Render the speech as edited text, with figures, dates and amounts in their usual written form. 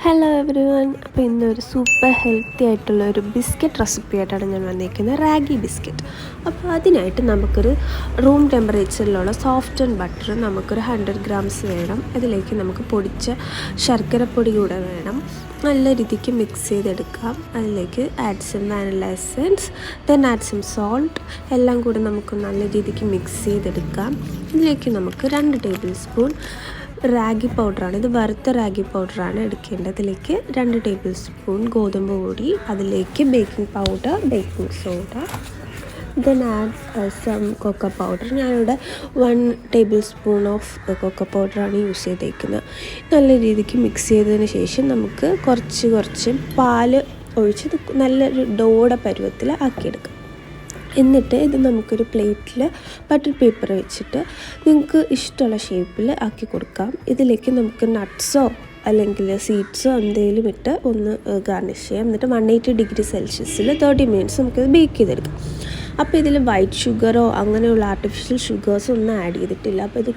Hello every one. അപ്പോൾ ഇന്നൊരു super healthy ആയിട്ടുള്ള ഒരു ബിസ്ക്കറ്റ് റെസിപ്പി ആയിട്ടാണ് ഞാൻ വന്നിരിക്കുന്നത്, റാഗി ബിസ്ക്കറ്റ്. അപ്പോൾ അതിനായിട്ട് നമുക്കൊരു റൂം ടെമ്പറേച്ചറിലുള്ള സോഫ്റ്റ് ആൻഡ് ബട്ടർ നമുക്കൊരു 100 ഗ്രാംസ് വേണം. ഇതിലേക്ക് നമുക്ക് പൊടിച്ച ശർക്കരപ്പൊടി കൂടെ വേണം. നല്ല രീതിക്ക് മിക്സ് ചെയ്തെടുക്കാം. അതിലേക്ക് add some vanilla essence, then add some salt. എല്ലാം കൂടെ നമുക്ക് നല്ല രീതിക്ക് മിക്സ് ചെയ്തെടുക്കാം. ഇതിലേക്ക് നമുക്ക് 2 ടേബിൾ സ്പൂൺ റാഗി പൗഡറാണ്, ഇത് വറുത്ത റാഗി പൗഡറാണ് എടുക്കേണ്ടത്. ഇതിലേക്ക് 2 ടേബിൾ സ്പൂൺ ഗോതമ്പ് പൊടി, അതിലേക്ക് baking powder, baking soda, then add some cocoa powder. ഞാനിവിടെ 1 ടേബിൾ സ്പൂൺ ഓഫ് കൊക്കോ പൗഡറാണ് യൂസ് ചെയ്തേക്കുന്നത്. നല്ല രീതിക്ക് മിക്സ് ചെയ്തതിന് ശേഷം നമുക്ക് കുറച്ച് പാല് ഒഴിച്ച് നല്ലൊരു ഡോയുടെ പരുവത്തിൽ ആക്കിയെടുക്കാം. എന്നിട്ട് ഇത് നമുക്കൊരു പ്ലേറ്റിൽ ബട്ടർ പേപ്പർ വെച്ചിട്ട് നിങ്ങൾക്ക് ഇഷ്ടമുള്ള ഷേപ്പിൽ ആക്കി കൊടുക്കാം. ഇതിലേക്ക് നമുക്ക് നട്ട്സോ അല്ലെങ്കിൽ സീഡ്സോ എന്തെങ്കിലും ഇട്ട് ഒന്ന് ഗാർണിഷ് ചെയ്യാം. എന്നിട്ട് 180 ഡിഗ്രി സെൽഷ്യസിൽ 30 മിനിറ്റ്സ് നമുക്കിത് ബേക്ക് ചെയ്തെടുക്കാം. അപ്പോൾ ഇതിൽ വൈറ്റ് ഷുഗറോ അങ്ങനെയുള്ള ആർട്ടിഫിഷ്യൽ ഷുഗേഴ്സോ ഒന്നും ആഡ് ചെയ്തിട്ടില്ല. അപ്പോൾ ഇത്